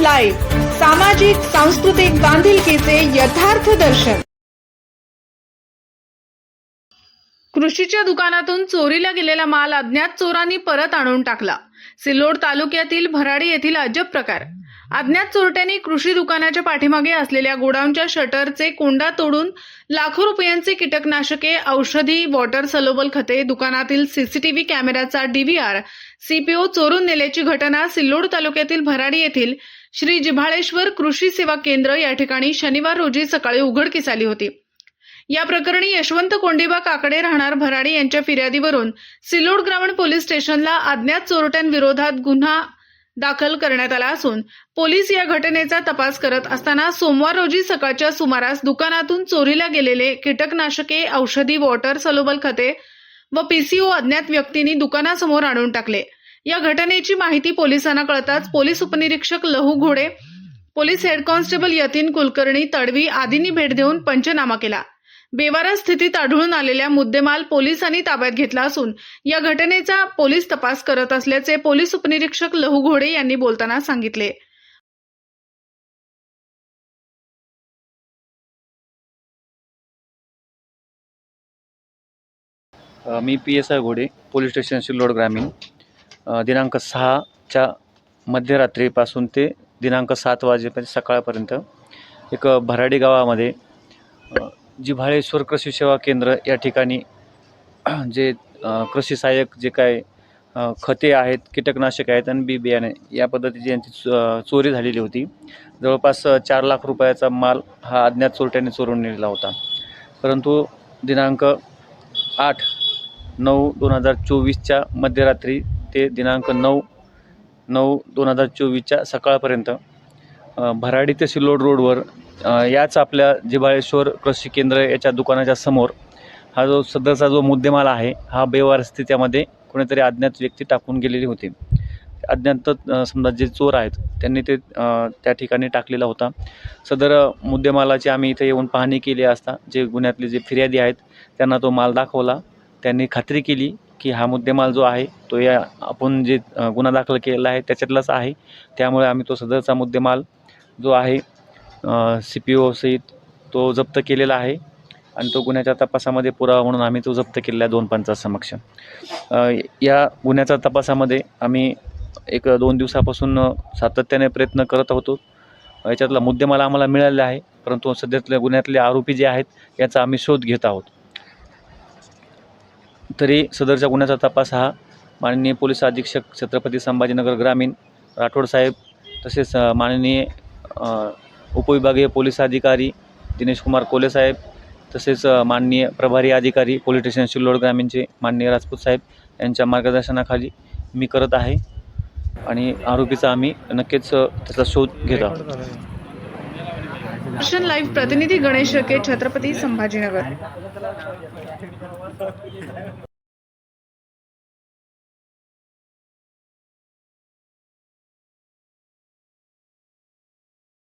Live, सामाजिक सांस्कृतिक बांधिलकीचे यथार्थ दर्शन। कृषीच्या दुकानातून चोरीला गेलेला माल अज्ञात चोरांनी परत आणून टाकला। सिल्लोड तालुक्यातील भराडी येथील अजब प्रकार। अज्ञात चोरट्यांनी कृषी दुकानाच्या पाठीमागे असलेल्या गोडाऊनच्या शटरचे कोंडा तोडून लाखो रुपयांचे कीटकनाशके, औषधी, वॉटर सलोबल खते, दुकानातील सीसीटीव्ही कॅमेऱ्याचा डीव्हीआर, सीपीओ चोरून नेल्याची घटना सिल्लोड तालुक्यातील भराडी येथील श्री जिव्हाळेश्वर कृषी सेवा केंद्र या ठिकाणी शनिवार रोजी सकाळी उघडकीस आली होती। या प्रकरणी यशवंत कोंडीबा काकडे राहणार भराडी यांच्या फिर्यादीवरून सिल्लोड ग्रामीण पोलीस स्टेशनला अज्ञात चोरट्यांविरोधात गुन्हा दाखल करण्यात आला असून पोलीस या घटनेचा तपास करत असताना सोमवार रोजी सकाळच्या सुमारास दुकानातून चोरीला गेलेले कीटकनाशके, औषधी, वॉटर सलोबल खते व पीसीओ अज्ञात व्यक्तींनी दुकानासमोर आणून टाकले। या घटनेची माहिती पोलिसांना कळताच पोलीस उपनिरीक्षक लहू घोडे, police head constable Yatin Kulkarni Tadvi आदींनी भेट देऊन पंचनामा केला। बेवारस स्थितीत आढळून आलेल्या मुद्देमाल पोलिसांनी ताब्यात घेतला असून या घटनेचा पोलीस तपास करत असल्याचे पोलीस उपनिरीक्षक लहू घोडे यांनी बोलताना सांगितले। मी PSI घोडे, पोलीस स्टेशन सिल्लोड ग्रामीण। दिनांक 6च्या मध्यरात्रीपासून ते दिनांक 7 वाजेपर्यंत सकाळपर्यंत एक भराडी गावामध्ये जिव्हाळेश्वर कृषी सेवा केंद्र या ठिकाणी जे कृषी सहाय्यक जे काय खते आहेत, कीटकनाशक आहेत आणि बी बियाणे या पद्धतीची यांची चोरी झालेली होती। जवळपास 4 लाख रुपयाचा माल हा अज्ञात चोरट्यांनी चोरून नेलेला होता। परंतु दिनांक 8/9/2024च्या मध्यरात्री ते दिनांक 9/9/2024च्या सकाळपर्यंत भराडी ते सिल्लोड रोडवर याच आपल्या जिव्हाळेश्वर कृषी केंद्र याच्या दुकानाच्या समोर हा जो सदरचा जो मुद्देमाल आहे हा बेवार स्थितीमध्ये कोणीतरी अज्ञात व्यक्ती टाकून गेलेली होती। अज्ञात समजा जे चोर आहेत त्यांनी ते त्या ठिकाणी टाकलेला होता। सदर मुद्देमालाची आम्ही इथे येऊन पाहणी केली असता जे गुन्ह्यातले जे फिर्यादी आहेत त्यांना तो माल दाखवला। त्यांनी खात्री केली की हा मुद्देमाल जो आहे तो या आपण जे गुन्हा दाखल केलेला आहे त्याच्यातलाच आहे। त्यामुळे आम्ही तो सदरचा मुद्देमाल जो आहे CPO सहित तो जप्त केलेला आहे आणि तो गुन्ह्याच्या तपासामध्ये पुरावा म्हणून आम्ही तो जप्त केलेला आहे 2 पंचांसमक्ष। या गुन्ह्याच्या तपासामध्ये आम्ही 1-2 दिवसापासून सातत्याने प्रयत्न करत होतो। याच्यातला मुद्देमाल आम्हाला मिळालेला आहे, परंतु सध्यातल्या गुन्ह्यातले आरोपी जे आहेत याचा आम्ही शोध घेत आहोत। तरी सदरच्या गुन्ह्याचा तपास हा माननीय पोलीस अधीक्षक छत्रपती संभाजीनगर ग्रामीण राठोड साहेब, तसेच माननीय उपविभागीय पोलीस अधिकारी दिनेश कुमार कोले साहेब, तसेच माननीय प्रभारी अधिकारी पोलीस स्टेशन सिल्लोड ग्रामीणचे माननीय राजपूत साहेब यांच्या मार्गदर्शनाखाली मी करत आहे आणि आरोपीचा आम्ही नक्कीच त्याचा शोध घेत आहोत। दर्शन लाईव्ह प्रतिनिधी गणेश रके, छत्रपती संभाजीनगर।